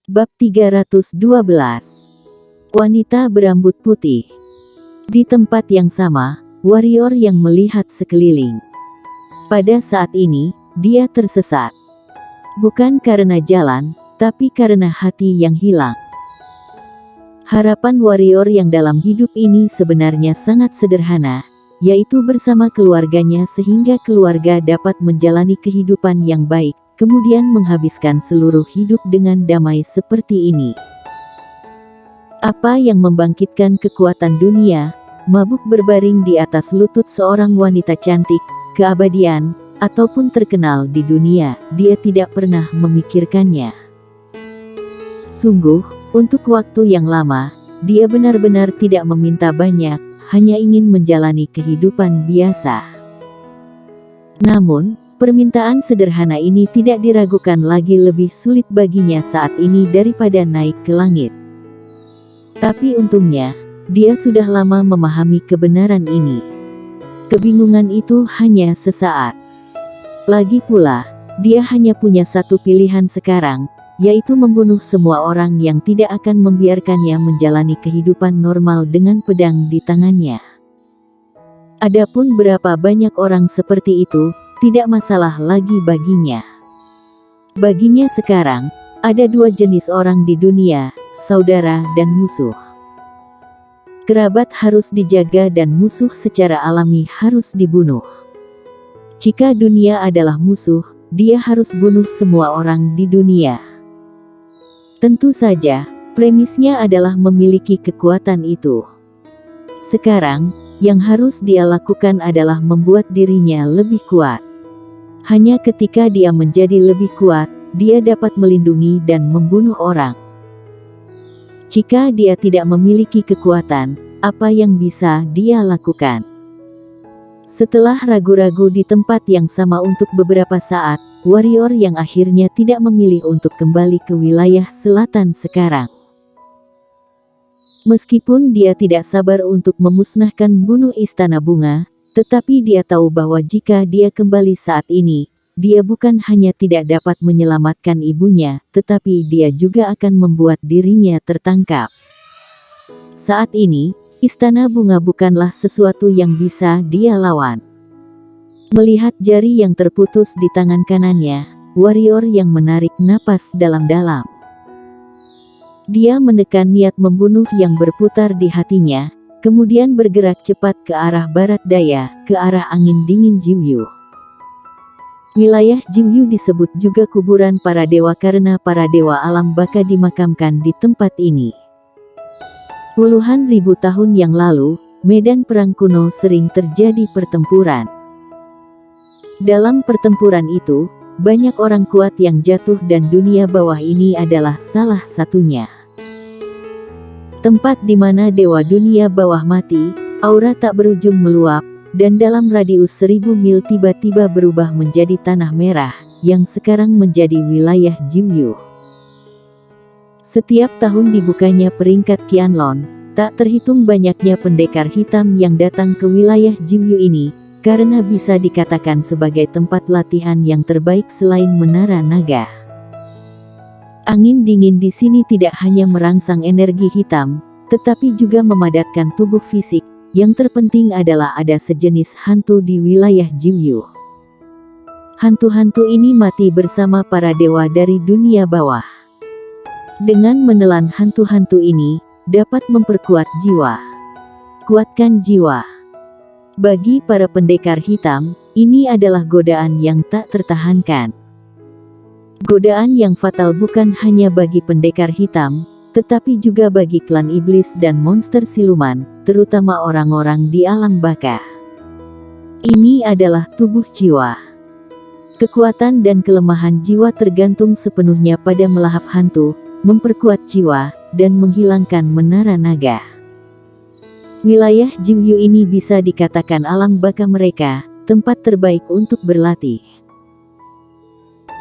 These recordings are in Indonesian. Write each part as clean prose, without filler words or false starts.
Bab 312. Wanita berambut putih. Di tempat yang sama, warrior yang melihat sekeliling. Pada saat ini, dia tersesat. Bukan karena jalan, tapi karena hati yang hilang. Harapan warrior yang dalam hidup ini sebenarnya sangat sederhana, yaitu bersama keluarganya sehingga keluarga dapat menjalani kehidupan yang baik, kemudian menghabiskan seluruh hidup dengan damai seperti ini. Apa yang membangkitkan kekuatan dunia, mabuk berbaring di atas lutut seorang wanita cantik, keabadian, ataupun terkenal di dunia, dia tidak pernah memikirkannya. Sungguh, untuk waktu yang lama, dia benar-benar tidak meminta banyak, hanya ingin menjalani kehidupan biasa. Namun, permintaan sederhana ini tidak diragukan lagi lebih sulit baginya saat ini daripada naik ke langit. Tapi untungnya, dia sudah lama memahami kebenaran ini. Kebingungan itu hanya sesaat. Lagi pula, dia hanya punya satu pilihan sekarang, yaitu membunuh semua orang yang tidak akan membiarkannya menjalani kehidupan normal dengan pedang di tangannya. Adapun berapa banyak orang seperti itu, tidak masalah lagi baginya. Baginya sekarang, ada dua jenis orang di dunia, saudara dan musuh. Kerabat harus dijaga dan musuh secara alami harus dibunuh. Jika dunia adalah musuh, dia harus bunuh semua orang di dunia. Tentu saja, premisnya adalah memiliki kekuatan itu. Sekarang, yang harus dia lakukan adalah membuat dirinya lebih kuat. Hanya ketika dia menjadi lebih kuat, dia dapat melindungi dan membunuh orang. Jika dia tidak memiliki kekuatan, apa yang bisa dia lakukan? Setelah ragu-ragu di tempat yang sama untuk beberapa saat, warrior yang akhirnya tidak memilih untuk kembali ke wilayah selatan sekarang. Meskipun dia tidak sabar untuk memusnahkan bunuh istana bunga, tetapi dia tahu bahwa jika dia kembali saat ini, dia bukan hanya tidak dapat menyelamatkan ibunya, tetapi dia juga akan membuat dirinya tertangkap. Saat ini, istana bunga bukanlah sesuatu yang bisa dia lawan. Melihat jari yang terputus di tangan kanannya, warrior yang menarik napas dalam-dalam. Dia menekan niat membunuh yang berputar di hatinya, kemudian bergerak cepat ke arah barat daya, ke arah angin dingin Jiuyu. Wilayah Jiuyu disebut juga kuburan para dewa karena para dewa alam baka dimakamkan di tempat ini. Puluhan ribu tahun yang lalu, medan perang kuno sering terjadi pertempuran. Dalam pertempuran itu, banyak orang kuat yang jatuh dan dunia bawah ini adalah salah satunya. Tempat di mana dewa dunia bawah mati, aura tak berujung meluap, dan dalam radius 1000 mil tiba-tiba berubah menjadi tanah merah, yang sekarang menjadi wilayah Jiuyu. Setiap tahun dibukanya peringkat Qianlong, tak terhitung banyaknya pendekar hitam yang datang ke wilayah Jiuyu ini, karena bisa dikatakan sebagai tempat latihan yang terbaik selain Menara Naga. Angin dingin di sini tidak hanya merangsang energi hitam, tetapi juga memadatkan tubuh fisik. Yang terpenting adalah ada sejenis hantu di wilayah Jiuyu. Hantu-hantu ini mati bersama para dewa dari dunia bawah. Dengan menelan hantu-hantu ini, dapat memperkuat jiwa. Kuatkan jiwa. Bagi para pendekar hitam, ini adalah godaan yang tak tertahankan. Godaan yang fatal bukan hanya bagi pendekar hitam, tetapi juga bagi klan iblis dan monster siluman, terutama orang-orang di alam baka. Ini adalah tubuh jiwa. Kekuatan dan kelemahan jiwa tergantung sepenuhnya pada melahap hantu, memperkuat jiwa, dan menghilangkan menara naga. Wilayah Jiuyu ini bisa dikatakan alam baka mereka, tempat terbaik untuk berlatih.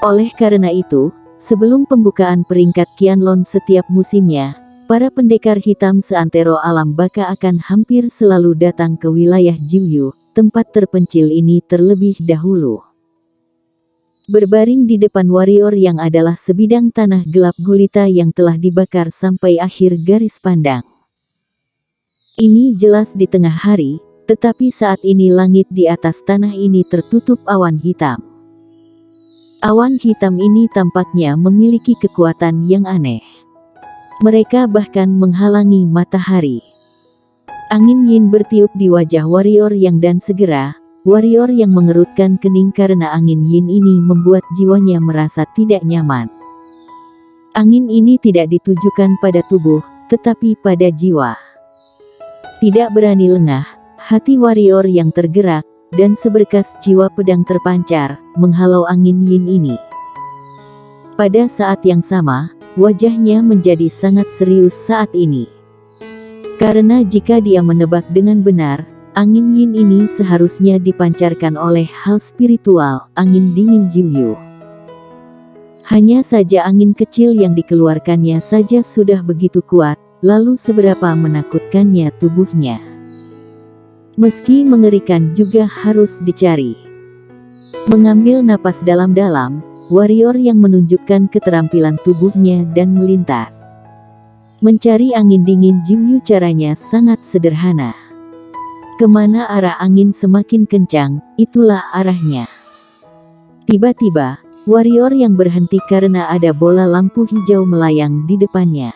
Oleh karena itu, sebelum pembukaan peringkat Qianlong setiap musimnya, para pendekar hitam seantero alam baka akan hampir selalu datang ke wilayah Jiuyu, tempat terpencil ini terlebih dahulu. berbaring di depan warrior yang adalah sebidang tanah gelap gulita yang telah dibakar sampai akhir garis pandang. Ini jelas di tengah hari, tetapi saat ini langit di atas tanah ini tertutup awan hitam. Awan hitam ini tampaknya memiliki kekuatan yang aneh. Mereka bahkan menghalangi matahari. Angin yin bertiup di wajah warrior yang dan segera, warrior yang mengerutkan kening karena angin yin ini membuat jiwanya merasa tidak nyaman. Angin ini tidak ditujukan pada tubuh, tetapi pada jiwa. Tidak berani lengah, hati warrior yang tergerak, dan seberkas jiwa pedang terpancar, menghalau angin yin ini. Pada saat yang sama, wajahnya menjadi sangat serius saat ini. Karena jika dia menebak dengan benar, angin yin ini seharusnya dipancarkan oleh hal spiritual, angin dingin Jiuyu. Hanya saja angin kecil yang dikeluarkannya saja sudah begitu kuat, lalu seberapa menakutkannya tubuhnya. Meski mengerikan juga harus dicari. Mengambil napas dalam-dalam, warrior yang menunjukkan keterampilan tubuhnya dan melintas. Mencari angin dingin Jiuyu caranya sangat sederhana. Kemana arah angin semakin kencang, itulah arahnya. Tiba-tiba, warrior yang berhenti karena ada bola lampu hijau melayang di depannya.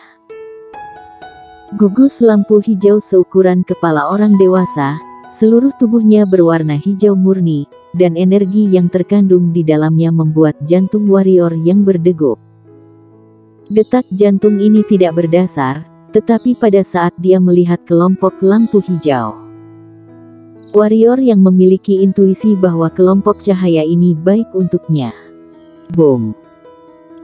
Gugus lampu hijau seukuran kepala orang dewasa, seluruh tubuhnya berwarna hijau murni, dan energi yang terkandung di dalamnya membuat jantung warrior yang berdegup. Detak jantung ini tidak berdasar, tetapi pada saat dia melihat kelompok lampu hijau. Warrior yang memiliki intuisi bahwa kelompok cahaya ini baik untuknya. Boom!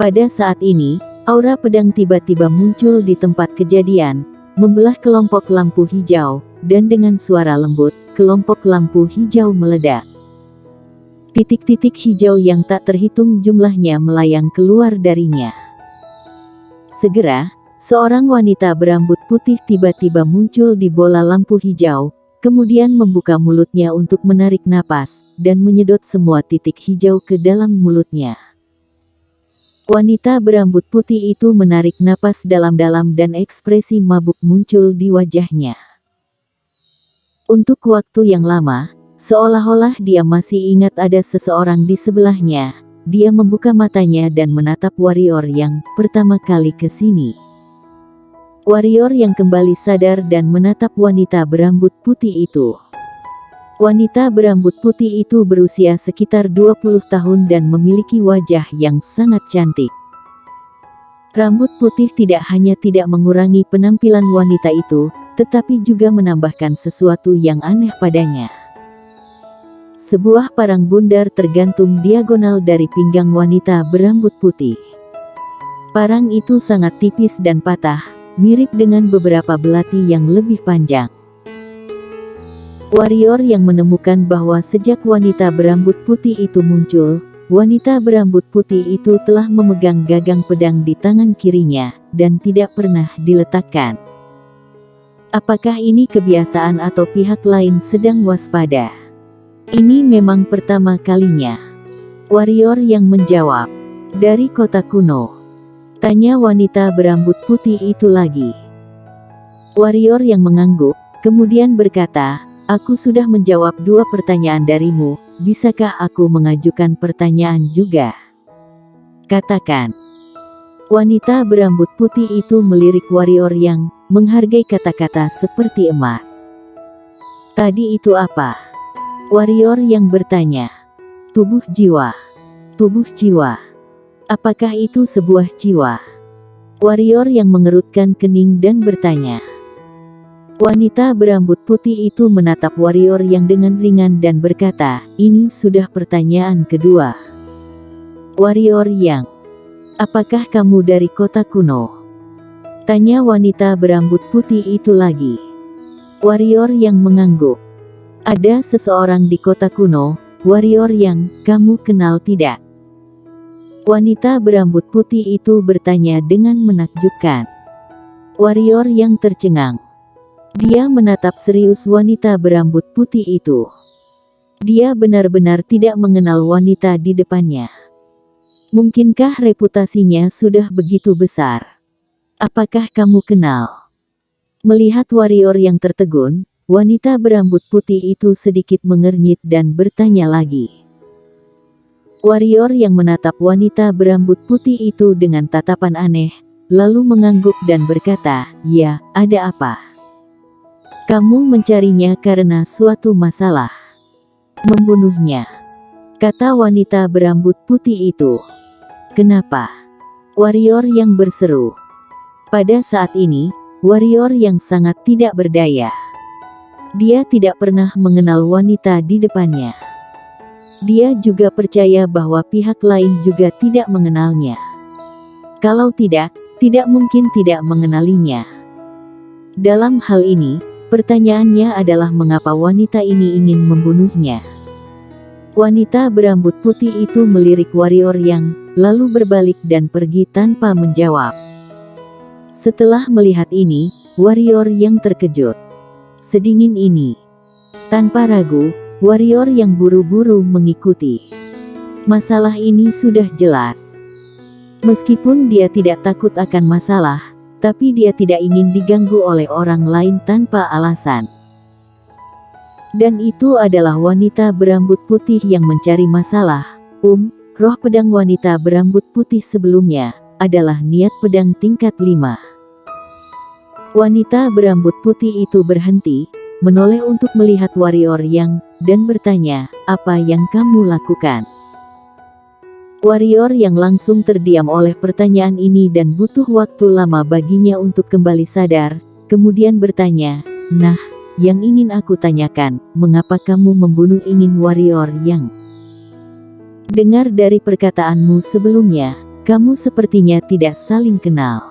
Pada saat ini, aura pedang tiba-tiba muncul di tempat kejadian, membelah kelompok lampu hijau, dan dengan suara lembut, kelompok lampu hijau meledak. Titik-titik hijau yang tak terhitung jumlahnya melayang keluar darinya. Segera, seorang wanita berambut putih tiba-tiba muncul di bola lampu hijau, kemudian membuka mulutnya untuk menarik napas, dan menyedot semua titik hijau ke dalam mulutnya. Wanita berambut putih itu menarik napas dalam-dalam dan ekspresi mabuk muncul di wajahnya. Untuk waktu yang lama, seolah-olah dia masih ingat ada seseorang di sebelahnya, dia membuka matanya dan menatap warrior yang pertama kali ke sini. Warrior yang kembali sadar dan menatap wanita berambut putih itu. Wanita berambut putih itu berusia sekitar 20 tahun dan memiliki wajah yang sangat cantik. Rambut putih tidak hanya tidak mengurangi penampilan wanita itu, tetapi juga menambahkan sesuatu yang aneh padanya. Sebuah parang bundar tergantung diagonal dari pinggang wanita berambut putih. Parang itu sangat tipis dan patah, mirip dengan beberapa belati yang lebih panjang. Warrior yang menemukan bahwa sejak wanita berambut putih itu muncul, wanita berambut putih itu telah memegang gagang pedang di tangan kirinya, dan tidak pernah diletakkan. Apakah ini kebiasaan atau pihak lain sedang waspada? Ini memang pertama kalinya. Warrior yang menjawab. Dari kota kuno. Tanya wanita berambut putih itu lagi. Warrior yang mengangguk, kemudian berkata, aku sudah menjawab 2 pertanyaan darimu, bisakah aku mengajukan pertanyaan juga? Katakan. Wanita berambut putih itu melirik warrior yang menghargai kata-kata seperti emas. Tadi itu apa? Warrior yang bertanya. Tubuh jiwa. Tubuh jiwa. Apakah itu sebuah jiwa? Warrior yang mengerutkan kening dan bertanya. Wanita berambut putih itu menatap warrior yang dengan ringan dan berkata, ini sudah pertanyaan kedua. Warrior yang, apakah kamu dari kota kuno? Tanya wanita berambut putih itu lagi. Warrior yang mengangguk. Ada seseorang di kota kuno, warrior yang kamu kenal tidak? Wanita berambut putih itu bertanya dengan menakjubkan. Warrior yang tercengang. Dia menatap serius wanita berambut putih itu. Dia benar-benar tidak mengenal wanita di depannya. Mungkinkah reputasinya sudah begitu besar? Apakah kamu kenal? Melihat warrior yang tertegun, wanita berambut putih itu sedikit mengernyit dan bertanya lagi. Warrior yang menatap wanita berambut putih itu dengan tatapan aneh, lalu mengangguk dan berkata, "Ya, ada apa? Kamu mencarinya karena suatu masalah?" "Membunuhnya," kata wanita berambut putih itu. "Kenapa?" Warrior yang berseru. Pada saat ini, warrior yang sangat tidak berdaya. Dia tidak pernah mengenal wanita di depannya. Dia juga percaya bahwa pihak lain juga tidak mengenalnya. Kalau tidak mungkin tidak mengenalinya. Dalam hal ini, pertanyaannya adalah mengapa wanita ini ingin membunuhnya. Wanita berambut putih itu melirik warrior yang lalu berbalik dan pergi tanpa menjawab. Setelah melihat ini, warrior yang terkejut. Sedingin ini. Tanpa ragu, warrior yang buru-buru mengikuti. Masalah ini sudah jelas. Meskipun dia tidak takut akan masalah, tapi dia tidak ingin diganggu oleh orang lain tanpa alasan. Dan itu adalah wanita berambut putih yang mencari masalah. Roh pedang wanita berambut putih sebelumnya adalah niat pedang tingkat 5. Wanita berambut putih itu berhenti, menoleh untuk melihat warrior yang, dan bertanya, "Apa yang kamu lakukan?" Warrior yang langsung terdiam oleh pertanyaan ini dan butuh waktu lama baginya untuk kembali sadar, kemudian bertanya, "Nah, yang ingin aku tanyakan, mengapa kamu membunuh ingin warrior yang? Dengar dari perkataanmu sebelumnya, kamu sepertinya tidak saling kenal.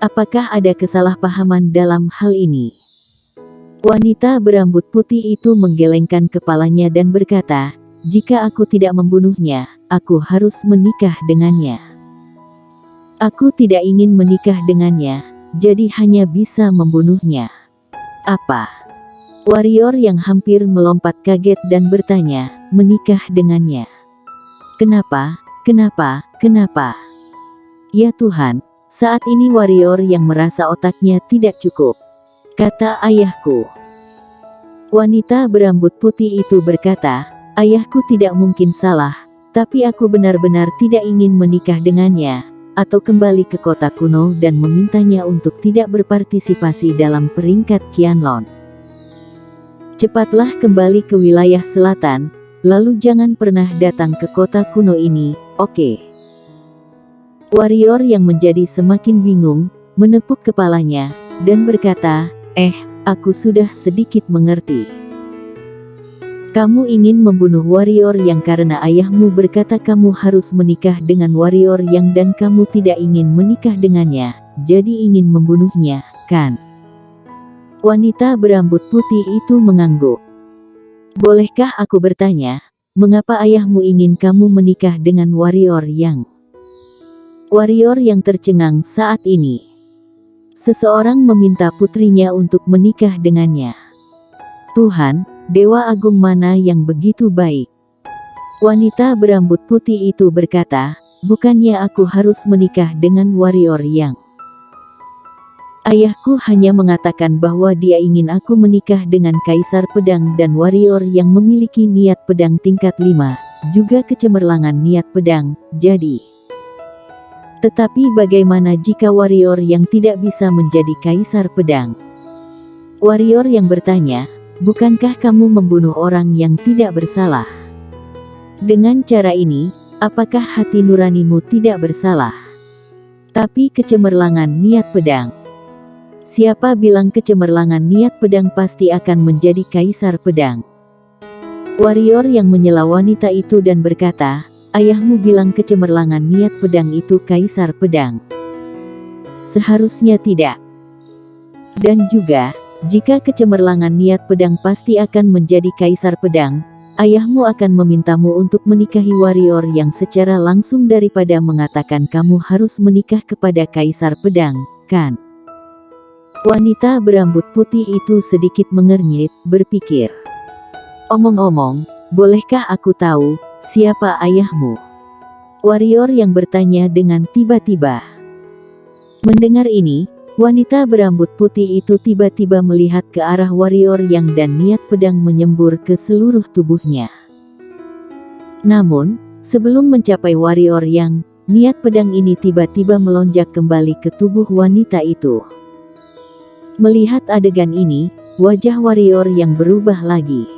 Apakah ada kesalahpahaman dalam hal ini?" Wanita berambut putih itu menggelengkan kepalanya dan berkata, "Jika aku tidak membunuhnya, aku harus menikah dengannya. Aku tidak ingin menikah dengannya, jadi hanya bisa membunuhnya." "Apa?" Warrior yang hampir melompat kaget dan bertanya, "Menikah dengannya? Kenapa? Kenapa?" "Ya Tuhan, saat ini warrior yang merasa otaknya tidak cukup," kata ayahku. Wanita berambut putih itu berkata, "Ayahku tidak mungkin salah, tapi aku benar-benar tidak ingin menikah dengannya, atau kembali ke kota kuno dan memintanya untuk tidak berpartisipasi dalam peringkat Qianlong. Cepatlah kembali ke wilayah selatan, lalu jangan pernah datang ke kota kuno ini, oke?" Warrior yang menjadi semakin bingung, menepuk kepalanya, dan berkata, Aku sudah sedikit mengerti. Kamu ingin membunuh warrior yang karena ayahmu berkata kamu harus menikah dengan warrior yang dan kamu tidak ingin menikah dengannya, jadi ingin membunuhnya, kan?" Wanita berambut putih itu mengangguk. "Bolehkah aku bertanya, mengapa ayahmu ingin kamu menikah dengan warrior yang?" Warrior yang tercengang saat ini. Seseorang meminta putrinya untuk menikah dengannya. Tuhan, Dewa Agung mana yang begitu baik? Wanita berambut putih itu berkata, "Bukannya aku harus menikah dengan warrior yang? Ayahku hanya mengatakan bahwa dia ingin aku menikah dengan Kaisar Pedang dan warrior yang memiliki niat pedang tingkat 5, juga kecemerlangan niat pedang, jadi. Tetapi bagaimana jika warrior yang tidak bisa menjadi Kaisar Pedang?" Warrior yang bertanya, "Bukankah kamu membunuh orang yang tidak bersalah? Dengan cara ini, apakah hati nuranimu tidak bersalah? Tapi kecemerlangan niat pedang. Siapa bilang kecemerlangan niat pedang pasti akan menjadi Kaisar Pedang?" Warrior yang menyela wanita itu dan berkata, "Ayahmu bilang kecemerlangan niat pedang itu Kaisar Pedang. Seharusnya tidak. Dan juga, jika kecemerlangan niat pedang pasti akan menjadi Kaisar Pedang, ayahmu akan memintamu untuk menikahi warrior yang secara langsung daripada mengatakan kamu harus menikah kepada Kaisar Pedang, kan?" Wanita berambut putih itu sedikit mengernyit, berpikir. "Omong-omong, bolehkah aku tahu, siapa ayahmu?" Warrior yang bertanya dengan tiba-tiba. Mendengar ini, wanita berambut putih itu tiba-tiba melihat ke arah warrior yang dan niat pedang menyembur ke seluruh tubuhnya. Namun, sebelum mencapai warrior yang, niat pedang ini tiba-tiba melonjak kembali ke tubuh wanita itu. Melihat adegan ini, wajah warrior yang berubah lagi.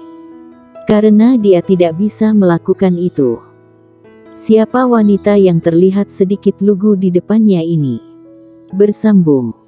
Karena dia tidak bisa melakukan itu. Siapa wanita yang terlihat sedikit lugu di depannya ini? Bersambung.